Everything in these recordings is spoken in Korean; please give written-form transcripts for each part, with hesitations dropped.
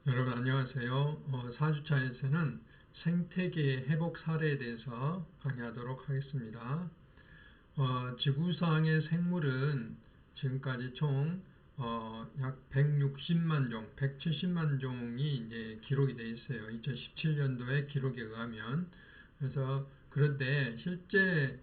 여러분 안녕하세요. 4주차에서는 생태계 회복 사례에 대해서 강의하도록 하겠습니다. 지구상의 생물은 지금까지 총 약 160만 종, 170만 종이 이제 기록이 되어 있어요. 2017년도에 기록에 의하면. 그런데 실제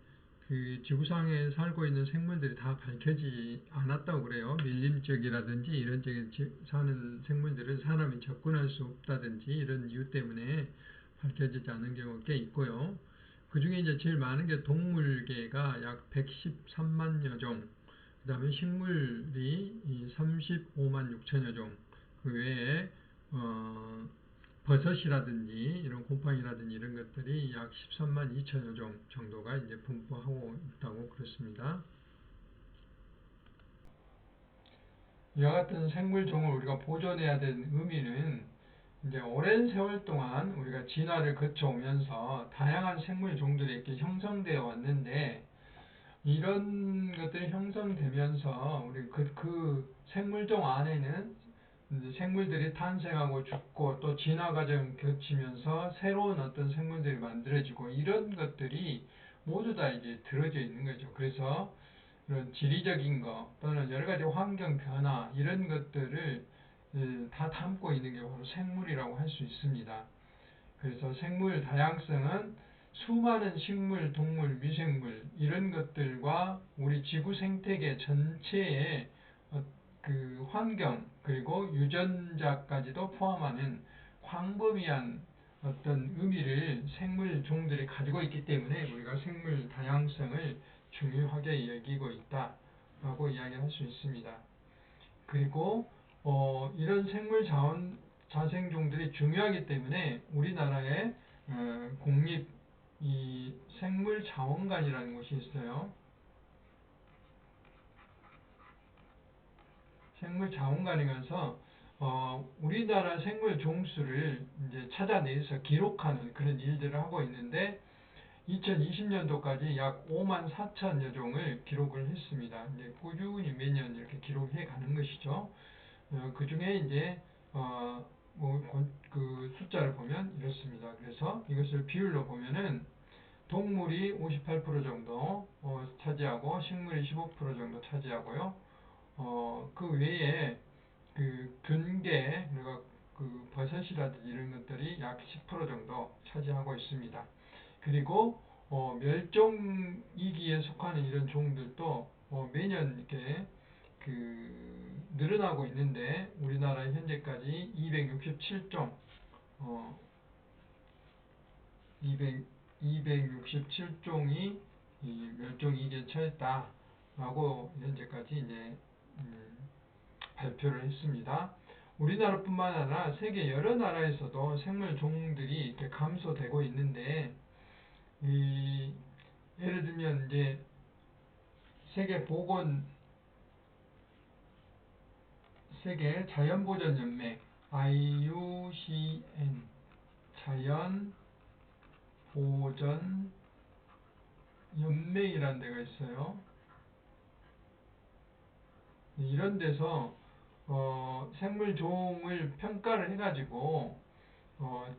그 지구상에 살고 있는 생물들이 다 밝혀지지 않았다고 그래요. 밀림 지역이라든지 이런 지역에 사는 생물들은 사람이 접근할 수 없다든지 이런 이유 때문에 밝혀지지 않은 경우가 꽤 있고요. 그 중에 이제 제일 많은 게 동물계가 약 113만여 종, 그 다음에 식물이 35만 6천여 종, 그 외에 버섯이라든지 이런 곰팡이라든지 이런 것들이 약 13만 2천여 종 정도가 이제 분포하고 있다고 그렇습니다. 이와 같은 생물종을 우리가 보존해야 되는 의미는 이제 오랜 세월 동안 우리가 진화를 거쳐오면서 다양한 생물종들이 이렇게 형성되어 왔는데 이런 것들이 형성되면서 우리 그 생물종 안에는 이제 생물들이 탄생하고 죽고 또 진화 과정을 거치면서 새로운 어떤 생물들이 만들어지고 이런 것들이 모두 다 이제 들어져 있는 거죠. 그래서 이런 지리적인 거 또는 여러 가지 환경 변화 이런 것들을 다 담고 있는 게 바로 생물이라고 할 수 있습니다. 그래서 생물 다양성은 수많은 식물, 동물, 미생물 이런 것들과 우리 지구 생태계 전체의 그 환경 그리고 유전자까지도 포함하는 광범위한 어떤 의미를 생물종들이 가지고 있기 때문에 우리가 생물 다양성을 중요하게 여기고 있다라고 이야기할 수 있습니다. 그리고 이런 생물 자생종들이 중요하기 때문에 우리나라에 국립 이 생물자원관이라는 곳이 있어요. 생물자원관이면서 우리나라 생물 종수를 이제 찾아내서 기록하는 그런 일들을 하고 있는데 2020년도까지 약 5만 4천여 종을 기록을 했습니다. 이제 꾸준히 매년 이렇게 기록해 가는 것이죠. 그 중에 이제 그 숫자를 보면 이렇습니다. 그래서 이것을 비율로 보면은 동물이 58% 정도 차지하고 식물이 15% 정도 차지하고요. 그 외에 그 균계, 그리고 그 버섯이라든지 이런 것들이 약 10% 정도 차지하고 있습니다. 그리고 멸종 위기에 속하는 이런 종들도 매년 이렇게 그 늘어나고 있는데 우리나라 현재까지 267종 267종이 멸종 위기에 처했다라고 현재까지 이제 발표를 했습니다. 우리나라뿐만 아니라 세계 여러 나라에서도 생물 종들이 이렇게 감소되고 있는데 예를 들면 이제 세계 자연보전연맹 IUCN 자연보전연맹이라는 데가 있어요. 이런 데서 생물종을 평가를 해가지고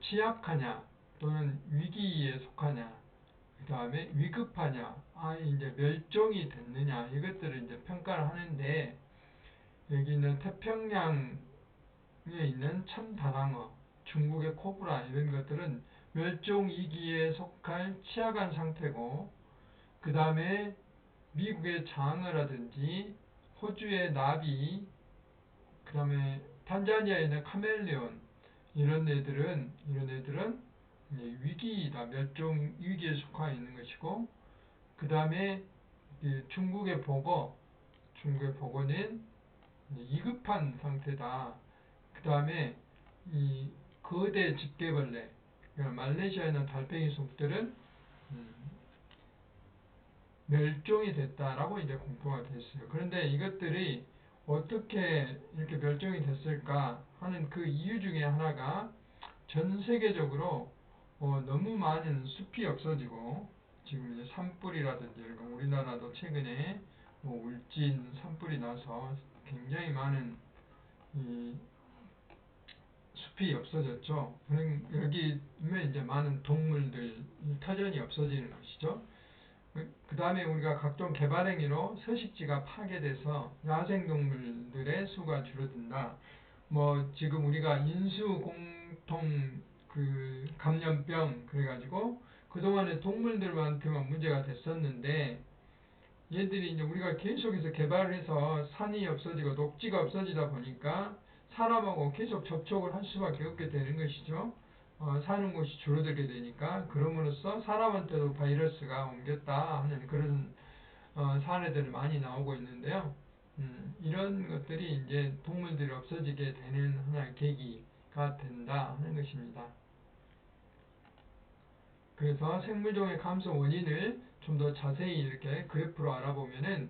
취약하냐 또는 위기에 속하냐 그 다음에 위급하냐 이제 멸종이 됐느냐 이것들을 이제 평가를 하는데 여기 있는 태평양에 있는 참다랑어 중국의 코브라 이런 것들은 멸종 위기에 속할 취약한 상태고 그 다음에 미국의 장어라든지 호주의 나비 그 다음에 탄자니아에 있는 카멜레온 이런 애들은 위기이다. 멸종 위기에 속하 있는 것이고 그 다음에 중국의 복어는 2급한 상태다. 그 다음에 이 거대 집게벌레 그러니까 말레이시아에 있는 달팽이 속들은 멸종이 됐다라고 이제 공표가 됐어요. 그런데 이것들이 어떻게 이렇게 멸종이 됐을까 하는 그 이유 중에 하나가 전 세계적으로 너무 많은 숲이 없어지고 지금 이제 산불이라든지 이런 거 우리나라도 최근에 울진 산불이 나서 굉장히 많은 이 숲이 없어졌죠. 여기 이제 많은 동물들 터전이 없어지는 것이죠. 그 다음에 우리가 각종 개발 행위로 서식지가 파괴돼서 야생동물들의 수가 줄어든다. 뭐 지금 우리가 인수공통 그 감염병 그래가지고 그동안에 동물들한테만 문제가 됐었는데 얘들이 이제 우리가 계속해서 개발을 해서 산이 없어지고 녹지가 없어지다 보니까 사람하고 계속 접촉을 할 수밖에 없게 되는 것이죠. 사는 곳이 줄어들게 되니까 그럼으로써 사람한테도 바이러스가 옮겼다 하는 그런 사례들이 많이 나오고 있는데요. 이런 것들이 이제 동물들이 없어지게 되는 하나의 계기가 된다 하는 것입니다. 그래서 생물종의 감소 원인을 좀 더 자세히 이렇게 그래프로 알아보면은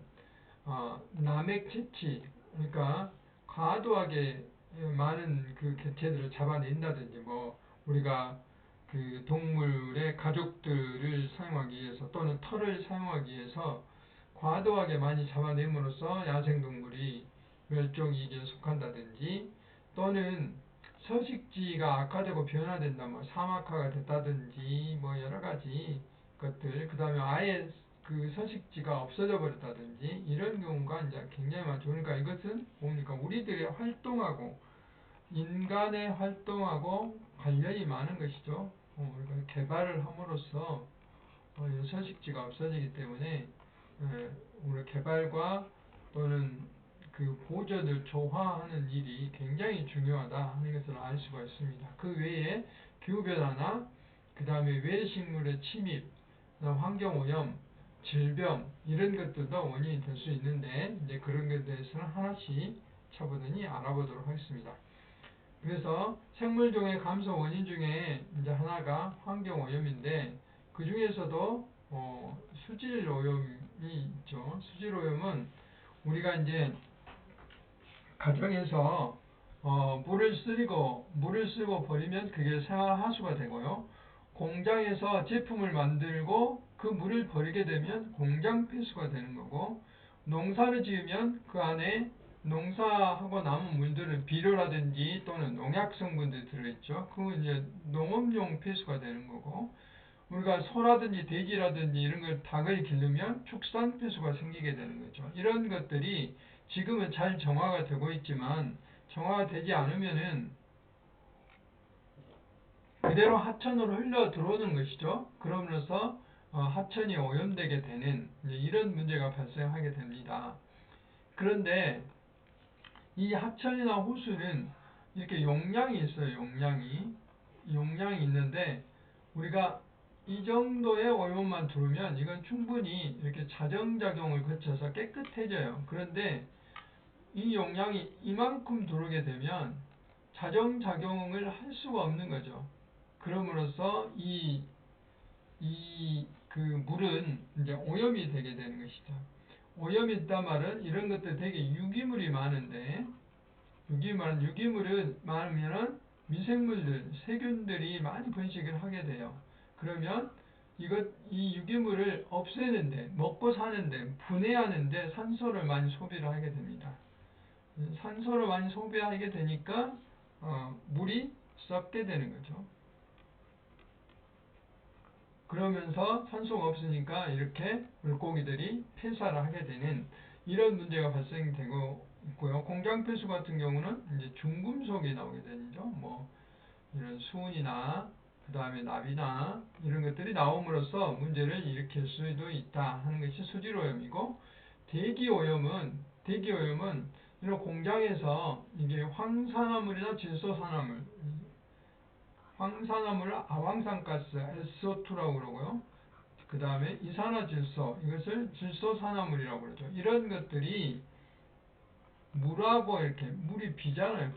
남획 채취 그러니까 과도하게 많은 그 개체들을 잡아낸다든지 뭐 우리가 그 동물의 가족들을 사용하기 위해서 또는 털을 사용하기 위해서 과도하게 많이 잡아냄으로써 야생동물이 멸종위기에 속한다든지 또는 서식지가 악화되고 변화된다 뭐 사막화가 됐다든지 뭐 여러 가지 것들 그 다음에 아예 그 서식지가 없어져 버렸다든지 이런 경우가 이제 굉장히 많죠. 그러니까 이것은 뭡니까 우리들의 활동하고 인간의 활동하고 관련이 많은 것이죠. 그러니까 개발을 함으로써 서식지가 없어지기 때문에 우리 개발과 또는 그 보존을 조화하는 일이 굉장히 중요하다 하는 것을 알 수가 있습니다. 그 외에 기후변화나 그 다음에 외식물의 침입, 환경오염, 질병 이런 것들도 원인이 될 수 있는데 이제 그런 것에 대해서는 하나씩 차분히 알아보도록 하겠습니다. 그래서 생물종의 감소 원인 중에 이제 하나가 환경오염인데 그 중에서도 수질오염이 있죠. 수질오염은 우리가 이제 가정에서 물을 쓰고 버리면 그게 생활하수가 되고요. 공장에서 제품을 만들고 그 물을 버리게 되면 공장 폐수가 되는 거고 농사를 지으면 그 안에 농사하고 남은 물들은 비료라든지 또는 농약 성분들이 들어있죠. 그건 이제 농업용 폐수가 되는 거고 우리가 소라든지 돼지라든지 이런 걸 닭을 기르면 축산 폐수가 생기게 되는 거죠. 이런 것들이 지금은 잘 정화가 되고 있지만 정화가 되지 않으면은 그대로 하천으로 흘러 들어오는 것이죠. 그러면서 하천이 오염되게 되는 이런 문제가 발생하게 됩니다. 그런데 이 하천이나 호수는 이렇게 용량이 있어요. 용량이 있는데 우리가 이 정도의 오염만 들으면 이건 충분히 이렇게 자정작용을 거쳐서 깨끗해져요. 그런데 이 용량이 이만큼 들어오게 되면 자정작용을 할 수가 없는 거죠. 그럼으로써 그 물은 이제 오염이 되게 되는 것이죠. 오염이 있단 말은 이런 것들 되게 유기물이 많은데 유기물은 많으면은 미생물들, 세균들이 많이 번식을 하게 돼요. 그러면 이 유기물을 없애는데, 먹고 사는데, 분해하는데 산소를 많이 소비를 하게 됩니다. 산소를 많이 소비하게 되니까 물이 썩게 되는 거죠. 그러면서 산소가 없으니까 이렇게 물고기들이 폐사를 하게 되는 이런 문제가 발생되고 있고요. 공장 폐수 같은 경우는 이제 중금속이 나오게 되죠. 뭐 이런 수은이나 그 다음에 납이나 이런 것들이 나옴으로써 문제를 일으킬 수도 있다 하는 것이 수질오염이고 대기오염은 이런 공장에서 이게 황산화물이나 질소산화물 황산화물을 아황산가스 SO2라고 그러고요. 그 다음에 이산화질소 이것을 질소산화물이라고 그러죠. 이런 것들이 물하고 이렇게 물이 비잖아요.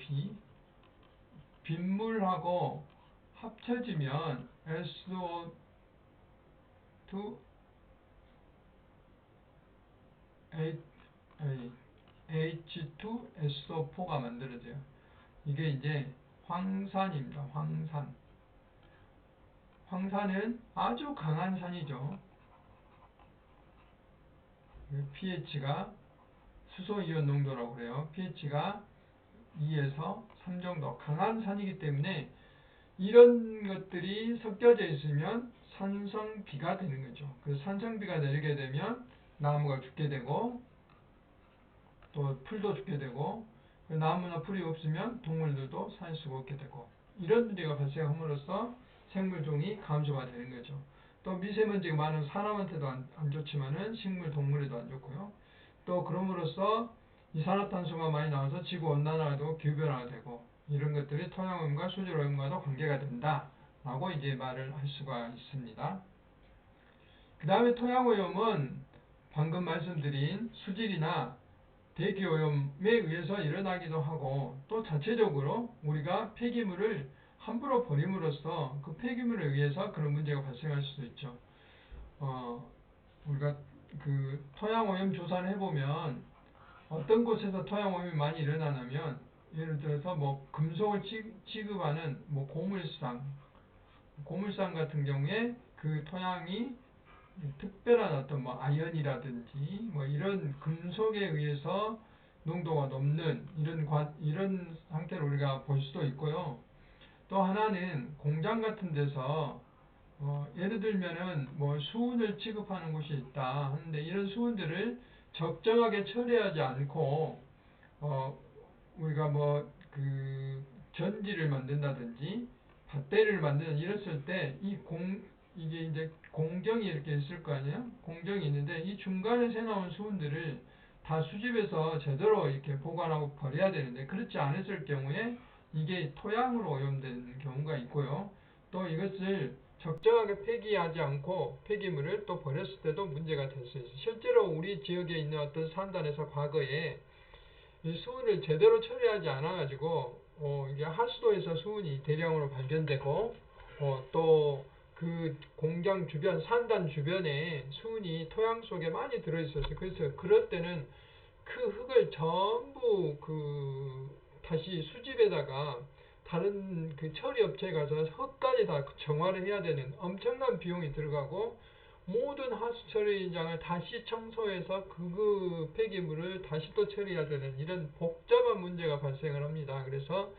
빗물하고 합쳐지면 SO2 H2SO4가 만들어져요. 이게 이제 황산입니다. 황산은 아주 강한 산이죠. pH가 수소이온 농도라고 그래요. pH가 2에서 함정도 강한 산이기 때문에 이런 것들이 섞여져 있으면 산성비가 되는 거죠. 그 산성비가 내리게 되면 나무가 죽게 되고 또 풀도 죽게 되고 나무나 풀이 없으면 동물들도 살 수가 없게 되고 이런 문제가 발생함으로써 생물종이 감소가 되는 거죠. 또 미세먼지가 많은 사람한테도 안 좋지만은 식물, 동물에도 안 좋고요. 또 그럼으로써 이산화탄소가 많이 나와서 지구온난화도 기후변화가 되고 이런 것들이 토양오염과 수질오염과도 관계가 된다라고 이제 말을 할 수가 있습니다. 그 다음에 토양오염은 방금 말씀드린 수질이나 대기오염에 의해서 일어나기도 하고 또 자체적으로 우리가 폐기물을 함부로 버림으로써 그 폐기물에 의해서 그런 문제가 발생할 수도 있죠. 우리가 그 토양오염 조사를 해보면 어떤 곳에서 토양오염이 많이 일어나냐면 예를 들어서 뭐 금속을 취급하는 뭐 고물상 같은 경우에 그 토양이 특별한 어떤 뭐 아연이라든지 뭐 이런 금속에 의해서 농도가 높는 이런 상태를 우리가 볼 수도 있고요. 또 하나는 공장 같은 데서 예를 들면은 뭐 수은을 취급하는 곳이 있다 하는데 이런 수은들을 적정하게 처리하지 않고 우리가 뭐 그 전지를 만든다든지 밧데리를 만드는 이랬을 때 이게 이제 공정이 이렇게 있을 거 아니에요? 공정이 있는데 이 중간에 새 나온 수은들을 다 수집해서 제대로 이렇게 보관하고 버려야 되는데 그렇지 않았을 경우에 이게 토양으로 오염되는 경우가 있고요. 또 이것을 적정하게 폐기하지 않고 폐기물을 또 버렸을 때도 문제가 될 수 있어요. 실제로 우리 지역에 있는 어떤 산단에서 과거에 이 수은을 제대로 처리하지 않아가지고 이게 하수도에서 수은이 대량으로 발견되고 또 그 공장 주변 산단 주변에 수은이 토양 속에 많이 들어있었어요. 그래서 그럴 때는 그 흙을 전부 다시 수집에다가 다른 그 처리 업체에 가서 흙까지 다 정화를 해야 되는 엄청난 비용이 들어가고 모든 하수 처리장을 다시 청소해서 그 폐기물을 다시 또 처리해야 되는 이런 복잡한 문제가 발생을 합니다. 그래서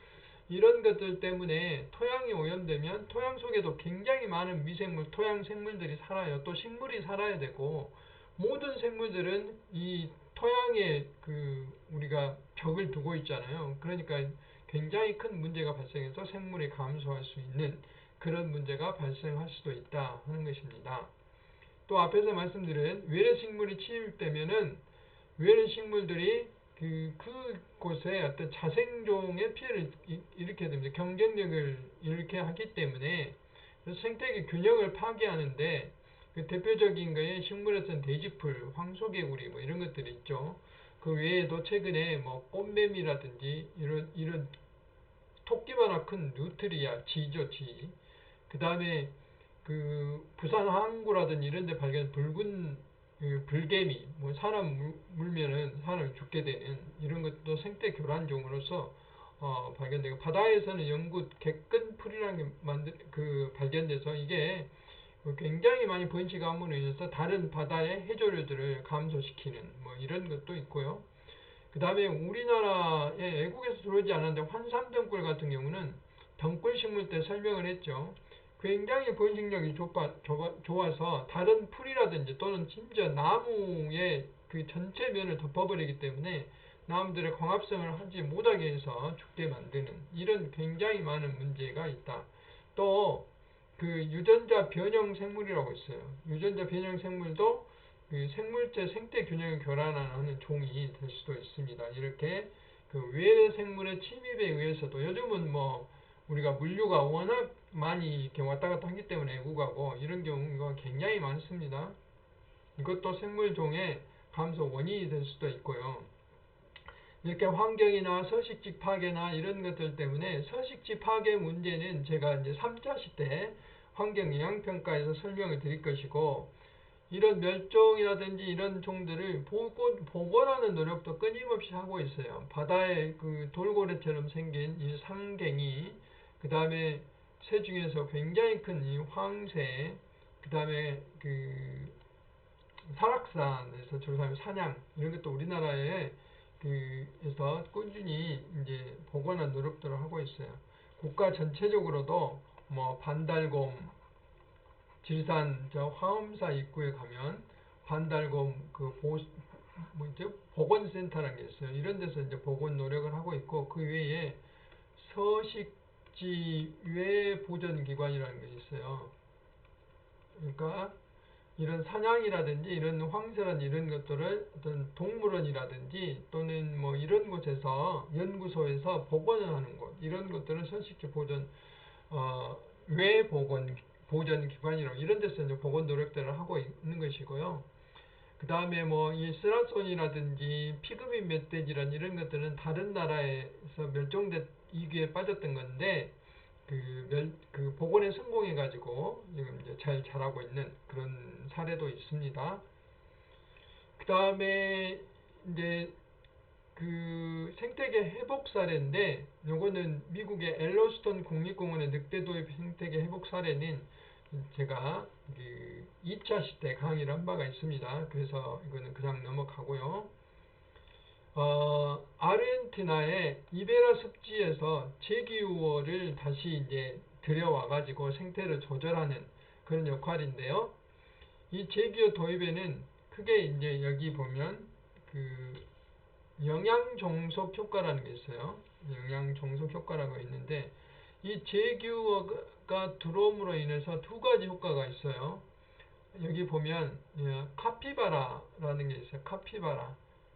이런 것들 때문에 토양이 오염되면 토양 속에도 굉장히 많은 미생물, 토양 생물들이 살아요. 또 식물이 살아야 되고 모든 생물들은 이 토양에 우리가 벽을 두고 있잖아요. 그러니까 굉장히 큰 문제가 발생해서 생물이 감소할 수 있는 그런 문제가 발생할 수도 있다 하는 것입니다. 또 앞에서 말씀드린 외래식물이 침입되면은 외래식물들이 그곳에 어떤 자생종의 피해를 일으켜야 됩니다. 경쟁력을 일으게 하기 때문에 생태계 균형을 파괴하는데 그 대표적인 거에 식물에서는 돼지풀, 황소개구리 뭐 이런 것들이 있죠. 그 외에도 최근에 뭐 꽃매미라든지 이런 토끼만한 큰 누트리아, 쥐죠, 쥐. 그 다음에 그 부산 항구라든지 이런 데 발견 붉은 불개미, 뭐 사람 물면은 사람이 죽게 되는 이런 것도 생태 교란종으로서 발견되고 바다에서는 영구 객근풀이라는 게 발견돼서 이게 굉장히 많이 번식함으로 인해서 다른 바다의 해조류들을 감소시키는 뭐 이런 것도 있고요. 그 다음에 우리나라에 애국에서 들어오지 않았는데 환삼덩굴 같은 경우는 덩굴 식물 때 설명을 했죠. 굉장히 번식력이 좋아서 다른 풀이라든지 또는 심지어 나무의 그 전체 면을 덮어버리기 때문에 나무들의 광합성을 하지 못하게 해서 죽게 만드는 이런 굉장히 많은 문제가 있다. 또 그 유전자 변형 생물이라고 있어요. 유전자 변형 생물도 그 생물체 생태 균형을 교란하는 종이 될 수도 있습니다. 이렇게 그 외래 생물의 침입에 의해서도 요즘은 뭐 우리가 물류가 워낙 많이 이렇게 왔다 갔다 하기 때문에 애국하고 이런 경우가 굉장히 많습니다. 이것도 생물종의 감소 원인이 될 수도 있고요. 이렇게 환경이나 서식지 파괴나 이런 것들 때문에 서식지 파괴 문제는 제가 이제 3차 시대 환경영향평가에서 설명을 드릴 것이고 이런 멸종이라든지 이런 종들을 복원하는 노력도 끊임없이 하고 있어요. 바다에 그 돌고래처럼 생긴 이 상갱이, 그 다음에 새 중에서 굉장히 큰 이 황새, 그 다음에 그 설악산에서 조사하는 사냥 이런 것도 우리나라에 그에서 꾸준히 이제 복원한 노력들을 하고 있어요. 국가 전체적으로도 뭐 반달곰, 지리산 저 화엄사 입구에 가면 반달곰 그 뭐죠? 복원센터라는 게 있어요. 이런 데서 이제 복원 노력을 하고 있고, 그 외에 서식지 외 보전기관이라는 게 있어요. 그러니까 이런 사냥이라든지 이런 황설한 이런 것들을 어떤 동물원이라든지 또는 뭐 이런 곳에서 연구소에서 복원을 하는 곳, 이런 것들은 서식지 보전 외 보전 기관이라고, 이런 데서 이제 복원 노력들을 하고 있는 것이고요. 그 다음에 뭐 이 스라손이라든지 피그미 멧돼지란 이런 것들은 다른 나라에서 멸종된 위기에 빠졌던 건데, 그 복원에 성공해가지고 지금 이제 잘 자라고 있는 그런 사례도 있습니다. 그 다음에 이제 그 생태계 회복 사례인데, 요거는 미국의 엘로스톤 국립공원의 늑대 도입 생태계 회복 사례는 제가 그 2차 시대 강의를 한 바가 있습니다. 그래서 이거는 그냥 넘어가고요. 아르헨티나의 이베라 습지에서 제기우어를 다시 이제 들여와가지고 생태를 조절하는 그런 역할인데요. 이 제기어 도입에는 크게 이제 여기 보면 그 영양종속 효과라는 게 있어요. 영양종속 효과라고 있는데, 이 제기우어가 들어옴으로 인해서 두 가지 효과가 있어요. 여기 보면 카피바라라는 게 있어요.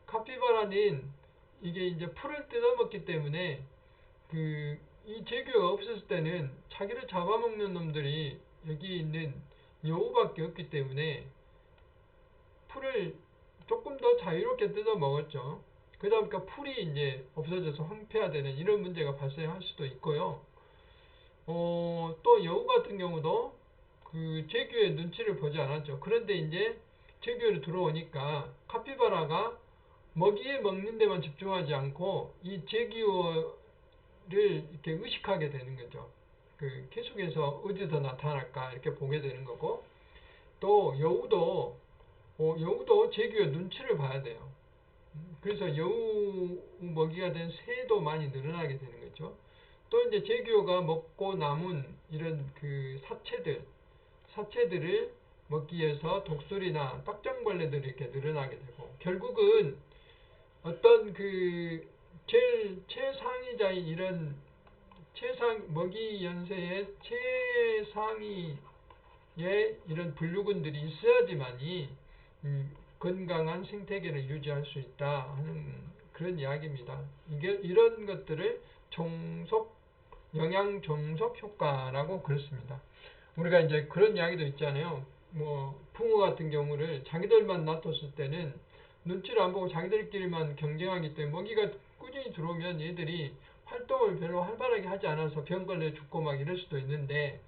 카피바라는 이게 이제 풀을 뜯어먹기 때문에 이 제규가 없었을 때는 자기를 잡아먹는 놈들이 여기 있는 여우밖에 없기 때문에 풀을 조금 더 자유롭게 뜯어먹었죠. 그러다 보니까 풀이 이제 없어져서 황폐화되는 이런 문제가 발생할 수도 있고요. 또 여우 같은 경우도 그 제규의 눈치를 보지 않았죠. 그런데 이제 제규로 들어오니까 카피바라가 먹이에 먹는 데만 집중하지 않고 이 제규어를 이렇게 의식하게 되는 거죠. 계속해서 어디서 나타날까 이렇게 보게 되는 거고, 또 여우도 제규어 눈치를 봐야 돼요. 그래서 여우 먹이가 된 새도 많이 늘어나게 되는 거죠. 또 이제 제규어가 먹고 남은 이런 그 사체들을 먹기 위해서 독수리나 딱정벌레들이 이렇게 늘어나게 되고, 결국은 어떤 제일 최상위자인 이런 먹이 연쇄의 최상위의 이런 분류군들이 있어야지만이 건강한 생태계를 유지할 수 있다 하는 그런 이야기입니다. 이런 것들을 영양 종속 효과라고 그랬습니다. 우리가 이제 그런 이야기도 있잖아요. 뭐 붕어 같은 경우를 자기들만 놔뒀을 때는 눈치를 안 보고 자기들끼리만 경쟁하기 때문에 먹이가 꾸준히 들어오면 얘들이 활동을 별로 활발하게 하지 않아서 병 걸려 죽고 막 이럴 수도 있는데,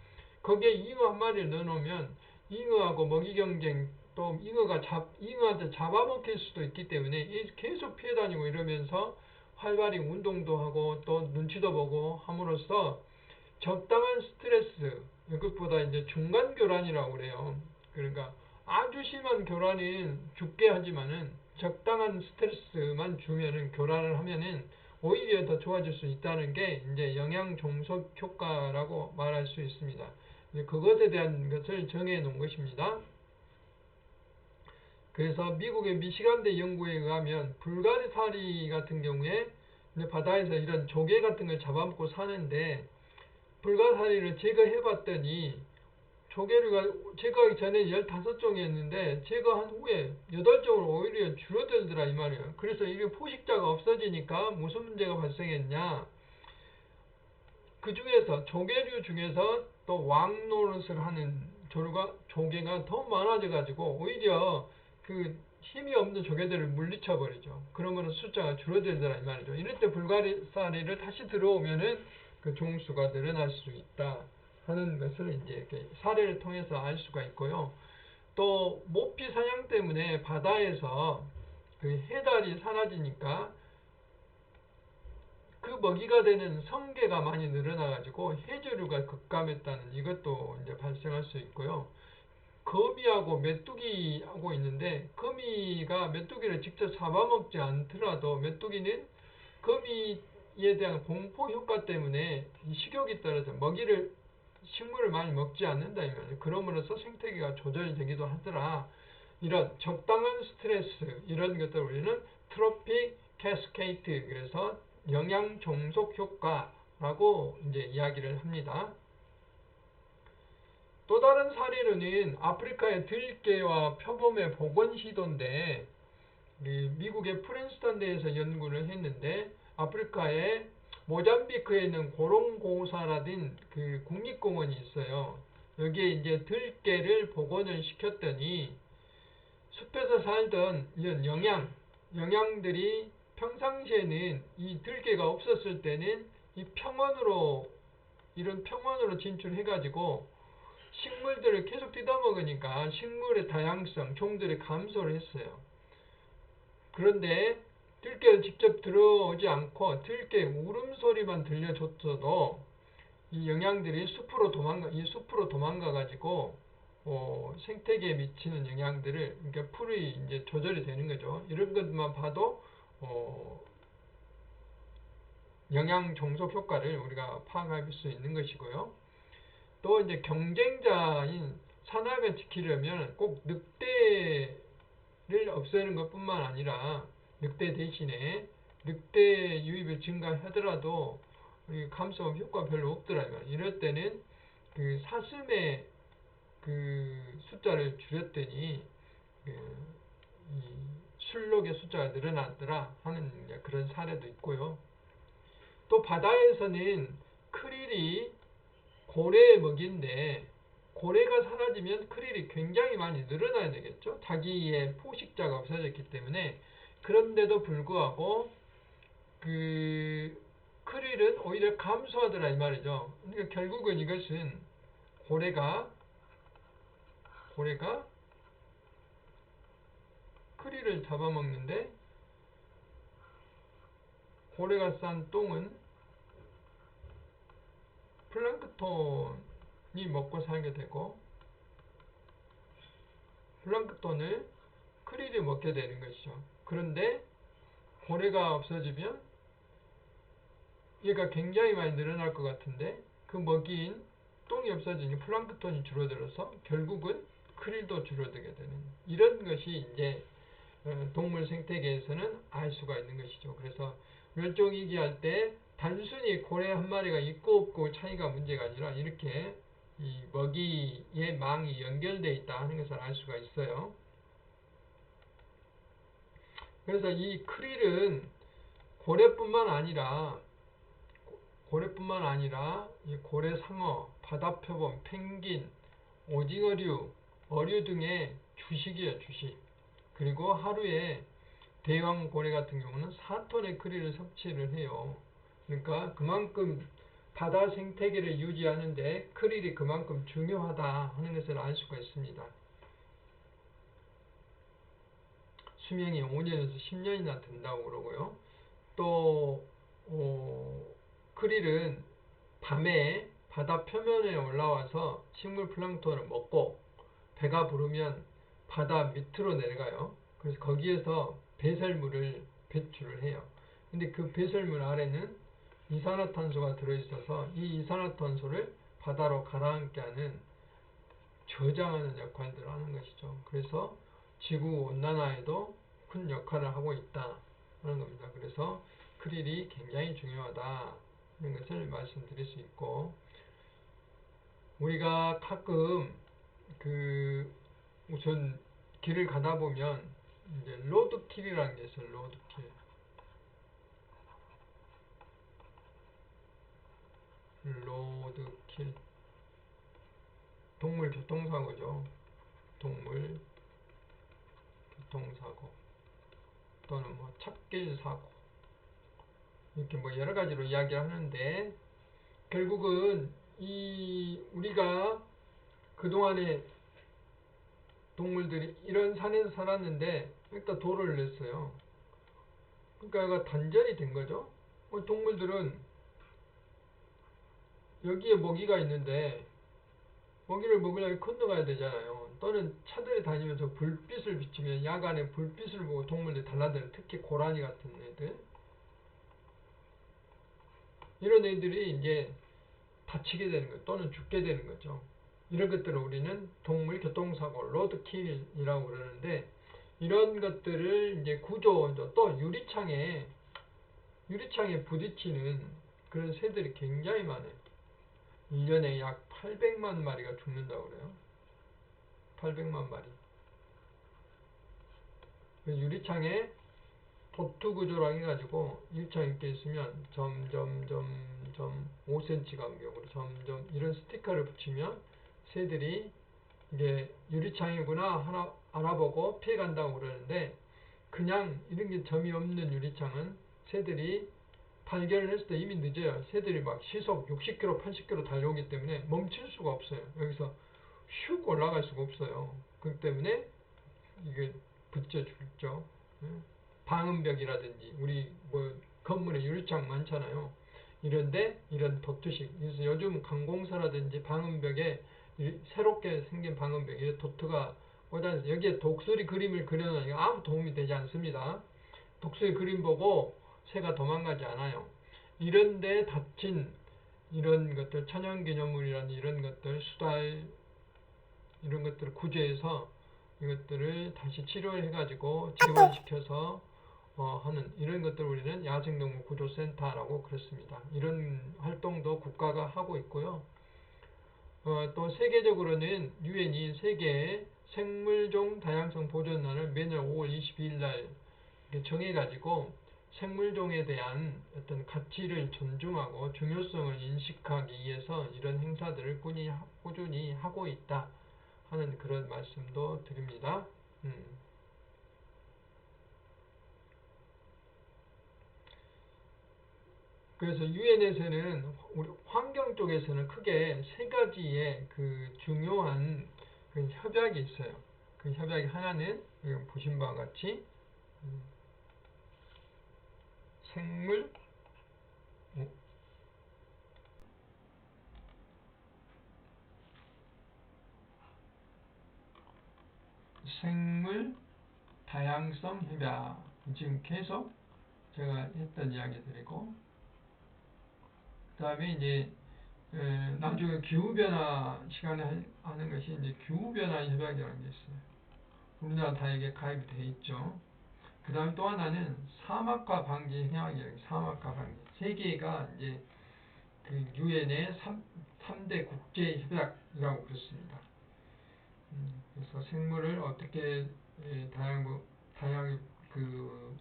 거기에 잉어 한 마리를 넣어놓으면 잉어하고 먹이 경쟁, 또 잉어한테 잡아먹힐 수도 있기 때문에 계속 피해 다니고 이러면서 활발히 운동도 하고 또 눈치도 보고 함으로써 적당한 스트레스, 이것보다 이제 중간 교란이라고 그래요. 그러니까 아주 심한 교란은 죽게 하지만은 적당한 스트레스만 주면은, 교란을 하면은 오히려 더 좋아질 수 있다는 게 이제 영양 종속 효과라고 말할 수 있습니다. 그것에 대한 것을 정해 놓은 것입니다. 그래서 미국의 미시간대 연구에 의하면 불가사리 같은 경우에 바다에서 이런 조개 같은 걸 잡아먹고 사는데, 불가사리를 제거해 봤더니 조개류가 제거하기 전에 15종이었는데 제거한 후에 8종으로 오히려 줄어들더라 이 말이에요. 그래서 이게 포식자가 없어지니까 무슨 문제가 발생했냐, 그 중에서 조개류 중에서 또 왕노릇을 하는 조개가 더 많아져 가지고 오히려 힘이 없는 조개들을 물리쳐 버리죠. 그러면 숫자가 줄어들더라 이 말이죠. 이럴 때 불가사리를 다시 들어오면은 그 종수가 늘어날 수 있다 하는 것을 이제 이렇게 사례를 통해서 알 수가 있고요. 또 모피 사냥 때문에 바다에서 해달이 사라지니까 그 먹이가 되는 성게가 많이 늘어나 가지고 해조류가 급감했다는 이것도 이제 발생할 수 있고요. 거미하고 메뚜기하고 있는데, 거미가 메뚜기를 직접 잡아먹지 않더라도 메뚜기는 거미에 대한 공포 효과 때문에 이 식욕이 떨어져 식물을 많이 먹지 않는다 이 말이에요. 그럼으로써 생태계가 조절되기도 하더라. 이런 적당한 스트레스, 이런 것들을 우리는 트로픽 캐스케이트, 그래서 영양 종속 효과라고 이제 이야기를 합니다. 또 다른 사례로는 아프리카의 들깨와 표범의 복원 시도인데, 미국의 프린스턴대에서 연구를 했는데, 아프리카의 모잠비크에 있는 고롱고사라는 그 국립공원이 있어요. 여기에 이제 들깨를 복원을 시켰더니 숲에서 살던 이런 영양들이 평상시에는 이 들깨가 없었을 때는 이런 평원으로 진출해가지고 식물들을 계속 뜯어먹으니까 식물의 다양성, 종들이 감소를 했어요. 그런데 들깨를 직접 들어오지 않고 들깨 울음소리만 들려줬어도 이 영양들이 숲으로 도망가가지고 생태계에 미치는 영향들을, 그러니까 풀이 이제 조절이 되는 거죠. 이런 것만 봐도 영양 종속 효과를 우리가 파악할 수 있는 것이고요. 또 이제 경쟁자인 산악을 지키려면 꼭 늑대를 없애는 것뿐만 아니라 늑대 대신에 늑대 유입을 증가하더라도 감소 효과 별로 없더라면, 이럴 때는 그 사슴의 그 숫자를 줄였더니 이 술록의 숫자가 늘어났더라 하는 그런 사례도 있고요. 또 바다에서는 크릴이 고래의 먹이인데, 고래가 사라지면 크릴이 굉장히 많이 늘어나야 되겠죠. 자기의 포식자가 없어졌기 때문에. 그런데도 불구하고 그 크릴은 오히려 감소하더라 이 말이죠. 그러니까 결국은 이것은 고래가 크릴을 잡아먹는데, 고래가 싼 똥은 플랑크톤이 먹고 살게 되고, 플랑크톤을 크릴이 먹게 되는 것이죠. 그런데 고래가 없어지면 얘가 굉장히 많이 늘어날 것 같은데, 그 먹이인 똥이 없어지니 플랑크톤이 줄어들어서 결국은 크릴도 줄어들게 되는, 이런 것이 이제 동물 생태계에서는 알 수가 있는 것이죠. 그래서 멸종위기할 때 단순히 고래 한 마리가 있고 없고 차이가 문제가 아니라 이렇게 이 먹이의 망이 연결되어 있다 하는 것을 알 수가 있어요. 그래서 이 크릴은 고래뿐만 아니라 이 고래상어, 바다표범, 펭귄, 오징어류, 어류 등의 주식이에요, 주식. 그리고 하루에 대왕 고래 같은 경우는 4톤의 크릴을 섭취를 해요. 그러니까 그만큼 바다 생태계를 유지하는데 크릴이 그만큼 중요하다 하는 것을 알 수가 있습니다. 수명이 5년에서 10년이나 된다고 그러고요. 또 크릴은 밤에 바다 표면에 올라와서 식물 플랑크톤을 먹고 배가 부르면 바다 밑으로 내려가요. 그래서 거기에서 배설물을 배출을 해요. 근데 그 배설물 아래는 이산화탄소가 들어있어서 이 이산화탄소를 바다로 가라앉게 하는, 저장하는 역할들을 하는 것이죠. 그래서 지구 온난화에도 큰 역할을 하고 있다 하는 겁니다. 그래서 크릴이 굉장히 중요하다 하는 것을 말씀드릴 수 있고, 우리가 가끔 우선 길을 가다 보면 이제 로드킬이라는 게 있어요. 로드킬. 동물 교통사고죠. 동물 교통사고 또는 뭐 찻길 사고, 이렇게 뭐 여러 가지로 이야기를 하는데, 결국은 우리가 그동안에 동물들이 이런 산에서 살았는데 일단 도를 냈어요. 그러니까 이거 단절이 된 거죠. 동물들은 여기에 먹이가 있는데 먹이를 먹으려면 건너가야 되잖아요. 또는 차들이 다니면서 불빛을 비추면 야간에 불빛을 보고 동물들이 달라들어요. 특히 고라니 같은 애들. 이런 애들이 이제 다치게 되는 거예요. 또는 죽게 되는 거죠. 이런 것들을 우리는 동물 교통사고, 로드킬이라고 그러는데, 이런 것들을 이제 구조, 또 유리창에 부딪히는 그런 새들이 굉장히 많아요. 1년에 약 800만 마리가 죽는다고 그래요. 800만 마리. 유리창에 도트 구조라고 해가지고 유리창 이렇게 있으면 점점 5cm 간격으로 점점 이런 스티커를 붙이면 새들이 이게 유리창이구나 하나 알아보고 피해간다고 그러는데, 그냥 이런 게 점이 없는 유리창은 새들이 발견을 했을 때 이미 늦어요. 새들이 막 시속 60km, 80km 달려오기 때문에 멈출 수가 없어요. 여기서 슉 올라갈 수가 없어요. 그렇기 때문에 이게 붙여 죽죠. 방음벽이라든지 우리 뭐 건물에 유리창 많잖아요. 이런데 이런 도트식, 그래서 요즘 관공서라든지 방음벽에 새롭게 생긴 방음벽에 도트가 꽂아서 여기에 독수리 그림을 그려놓으니까 아무 도움이 되지 않습니다. 독수리 그림 보고 새가 도망가지 않아요. 이런데 닫힌 이런 것들, 천연기념물이라는 이런 것들, 수달 이런 것들을 구제해서 이것들을 다시 치료를 해가지고 재활시켜서 하는 이런 것들을 우리는 야생동물 구조센터라고 그랬습니다. 이런 활동도 국가가 하고 있고요. 또 세계적으로는 유엔이 세계 생물종 다양성 보존날을 매년 5월 22일 날 정해가지고 생물종에 대한 어떤 가치를 존중하고 중요성을 인식하기 위해서 이런 행사들을 꾸준히 하고 있다 하는 그런 말씀도 드립니다. 그래서 유엔에서는 우리 환경 쪽에서는 크게 세 가지의 그 중요한 그 협약이 있어요. 그 협약이 하나는 보신 바와 같이 생물 다양성 협약, 지금 계속 제가 했던 이야기들이고, 그 다음에 이제 나중에 기후변화 시간에 하는 것이 이제 기후변화 협약이라는 게 있어요. 우리나라 다 이게 가입이 돼 있죠. 그 다음 또 하나는 사막화 방지 협약이에요. 사막화 방지. 세계가 이제 그 유엔의 3대 국제 협약이라고 그랬습니다. 그래서 생물을 어떻게 다양하게 그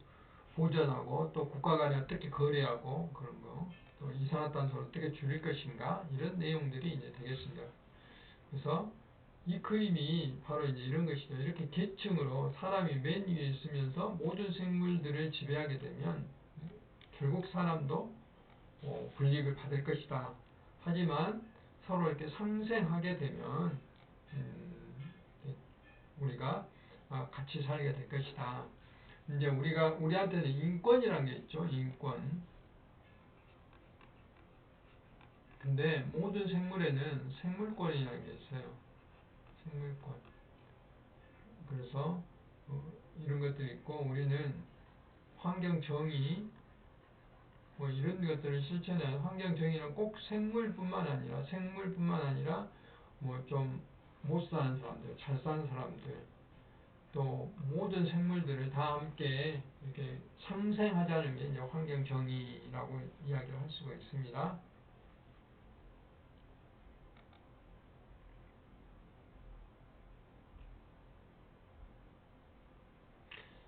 보전하고 또 국가 간에 어떻게 거래하고 그런 거, 또 이산화탄소를 어떻게 줄일 것인가, 이런 내용들이 이제 되겠습니다. 그래서 이 그림이 바로 이제 이런 것이죠. 이렇게 계층으로 사람이 맨 위에 있으면서 모든 생물들을 지배하게 되면 결국 사람도 불이익을 받을 것이다. 하지만 서로 이렇게 상생하게 되면 우리가 같이 살게 될 것이다. 이제 우리한테는 인권이라는 게 있죠. 인권. 근데 모든 생물에는 생물권이라는 게 있어요. 생물권. 그래서 이런 것들이 있고, 우리는 환경 정의 뭐 이런 것들을 실천해요. 환경 정의는 꼭 생물뿐만 아니라 뭐 좀 못 사는 사람들, 잘 사는 사람들, 또 모든 생물들을 다 함께 이렇게 상생하자는 게 이제 환경 정의라고 이야기를 할 수가 있습니다.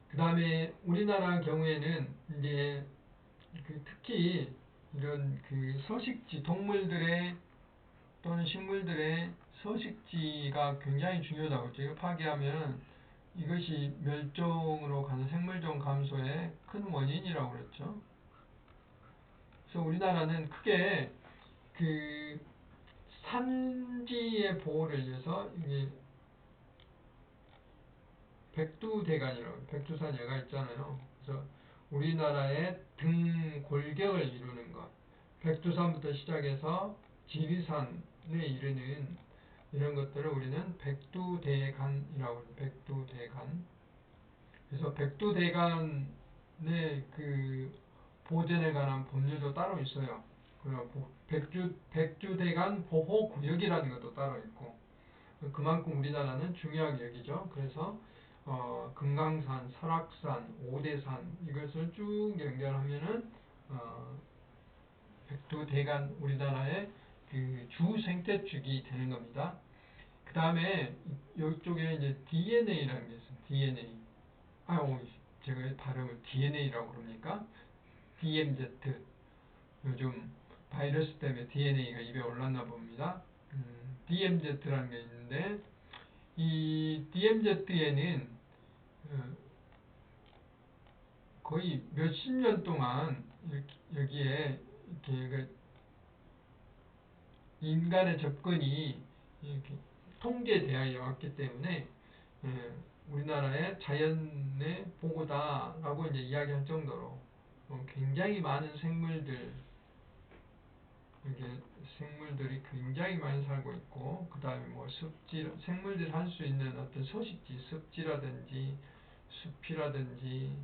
그 다음에 우리나라 경우에는 이제 특히 이런 그 서식지, 동물들의 또는 식물들의 서식지가 굉장히 중요하다고 했죠. 이거 파괴하면 이것이 멸종으로 가는 생물종 감소의 큰 원인이라고 그랬죠. 그래서 우리나라는 크게 그 산지의 보호를 위해서 이게 백두대간이라고, 백두산 얘가 있잖아요. 그래서 우리나라의 등 골격을 이루는 것, 백두산부터 시작해서 지리산에 이르는 이런 것들을 우리는 백두대간이라고 해요. 백두대간. 그래서 백두대간의 그 보전에 관한 법률도 따로 있어요. 그리고 백두대간 보호구역이라는 것도 따로 있고, 그만큼 우리나라는 중요하게 여기죠. 그래서 금강산, 설악산, 오대산 이것을 쭉 연결하면은 백두대간 우리나라의 그 주 생태축이 되는 겁니다. 그 다음에 이쪽에 이제 DNA라는 게 있어요. DNA. 제가 발음을 DNA라고 그럽니까? DMZ. 요즘 바이러스 때문에 DNA가 입에 올랐나 봅니다. DMZ라는 게 있는데, 이 DMZ에는 거의 몇십 년 동안 여기에 이렇게 인간의 접근이 이렇게 통제되어 왔기 때문에 우리나라의 자연의 보고다라고 이제 이야기할 정도로 굉장히 많은 생물들이 굉장히 많이 살고 있고, 그 다음에 뭐 생물들이 할 수 있는 어떤 서식지, 습지라든지 숲이라든지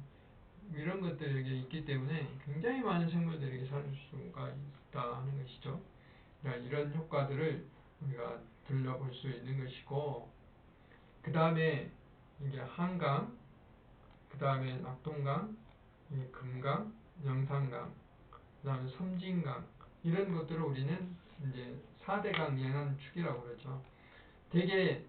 이런 것들이 여기 있기 때문에 굉장히 많은 생물들이 살 수가 있다 하는 것이죠. 그러니까 이런 효과들을 우리가 들려볼 수 있는 것이고, 그 다음에 이게 한강, 그 다음에 낙동강, 금강, 영산강, 그 다음에 섬진강 이런 것들을 우리는 이제 4대강 연안축이라고 그러죠. 되게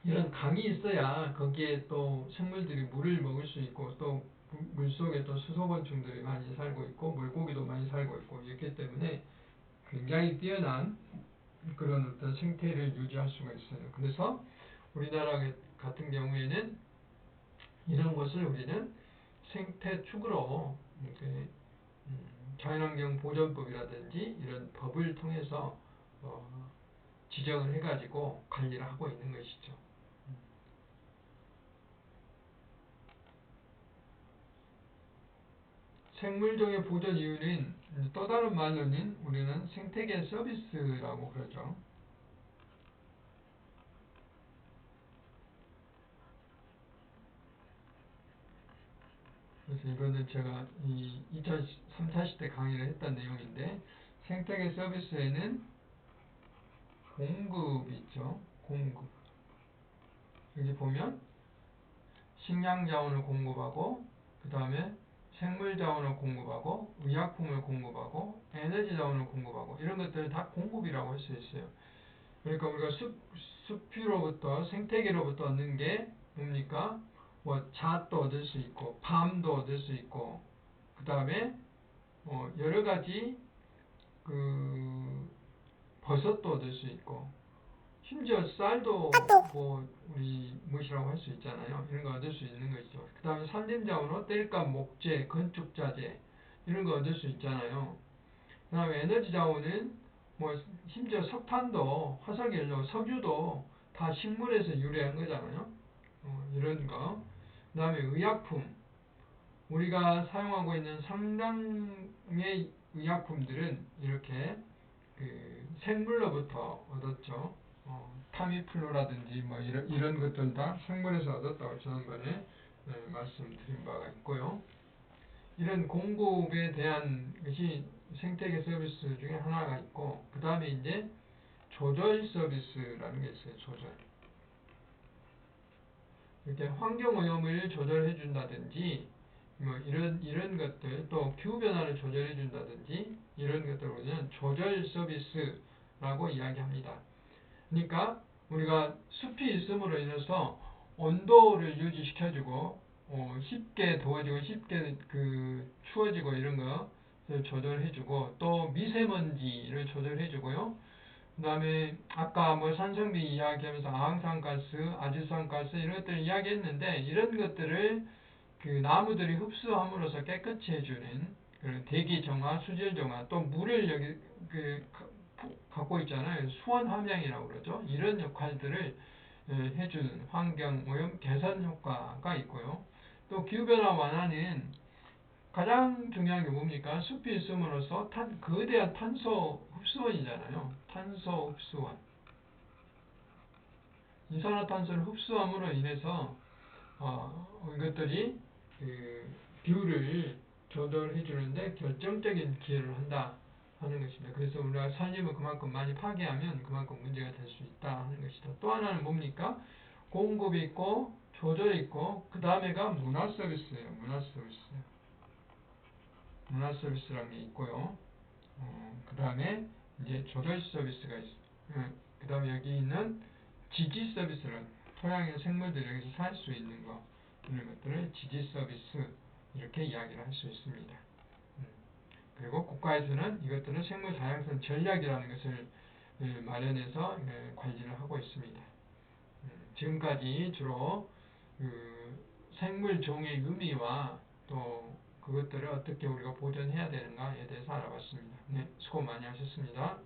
이런 강이 있어야 거기에 또 생물들이 물을 먹을 수 있고, 또 물속에 또 수소곤충들이 많이 살고 있고 물고기도 많이 살고 있고 있기 때문에 굉장히 뛰어난 그런 어떤 생태를 유지할 수가 있어요. 그래서 우리나라 같은 경우에는 이런 것을 우리는 생태축으로 이렇게 자연환경 보전법이라든지 이런 법을 통해서 지정을 해가지고 관리를 하고 있는 것이죠. 생물종의 보존 이유는 또 다른 말로는 우리는 생태계 서비스라고 그러죠. 그래서 이거는 제가 이 3, 40대 강의를 했던 내용인데, 생태계 서비스에는 공급이 있죠. 공급. 여기 보면 식량 자원을 공급하고, 그 다음에 생물 자원을 공급하고, 의약품을 공급하고, 에너지 자원을 공급하고, 이런 것들을 다 공급이라고 할 수 있어요. 그러니까 우리가 숲으로부터, 생태계로부터 얻는 게 뭡니까? 뭐 잣도 얻을 수 있고, 밤도 얻을 수 있고, 그 다음에 여러 가지 그 버섯도 얻을 수 있고, 심지어 쌀도 뭐 우리 무엇이라고 할 수 있잖아요. 이런 거 얻을 수 있는 것이죠. 그 다음에 산림자원으로 땔감, 목재, 건축자재 이런 거 얻을 수 있잖아요. 그 다음에 에너지 자원은 뭐 심지어 석탄도, 화석연료, 석유도 다 식물에서 유래한 거잖아요. 이런 거. 그 다음에 의약품, 우리가 사용하고 있는 상당의 의약품들은 이렇게 그 생물로부터 얻었죠. 타미플루라든지 뭐 이런 것들 다 생물에서 얻었다고 지난번에 말씀드린 바가 있고요. 이런 공급에 대한 것이 생태계 서비스 중에 하나가 있고, 그 다음에 이제 조절 서비스라는 게 있어요. 조절. 이렇게 환경 오염을 조절해 준다든지 뭐 이런 것들, 또 기후 변화를 조절해 준다든지 이런 것들을 우리는 조절 서비스라고 이야기합니다. 그러니까 우리가 숲이 있음으로 인해서 온도를 유지시켜주고 쉽게 더워지고 쉽게 추워지고 이런 거를 조절해주고, 또 미세먼지를 조절해주고요. 그 다음에 아까 뭐 산성비 이야기하면서 아황산가스, 아질산가스 이런 것들을 이야기했는데, 이런 것들을 그 나무들이 흡수함으로써 깨끗이 해주는 그런 대기 정화, 수질 정화, 또 물을 여기 갖고 있잖아요. 수원 함량이라고 그러죠. 이런 역할들을 해주는 환경 오염 개선 효과가 있고요. 또 기후변화 완화는 가장 중요한 게 뭡니까? 숲이 있음으로써 거대한 탄소 흡수원이잖아요. 탄소 흡수원. 이산화탄소를 흡수함으로 인해서 이것들이 뷰를 조절해 주는데 결정적인 기여를 한다 하는 것입니다. 그래서 우리가 산림을 그만큼 많이 파괴하면 그만큼 문제가 될 수 있다 하는 것이다. 또 하나는 뭡니까? 공급이 있고 조절이 있고 그 다음에가 문화 서비스예요. 문화 서비스라는 게 있고요. 그 다음에 이제 조절 서비스가 있어요. 그 다음에 여기 있는 지지 서비스를 토양의 생물들이 여기서 살 수 있는 거 이런 것들을 지지 서비스 이렇게 이야기를 할 수 있습니다. 그리고 국가에서는 이것들은 생물 다양성 전략이라는 것을 마련해서 관리를 하고 있습니다. 지금까지 주로 생물 종의 의미와 또 그것들을 어떻게 우리가 보존해야 되는가에 대해서 알아봤습니다. 네, 수고 많이 하셨습니다.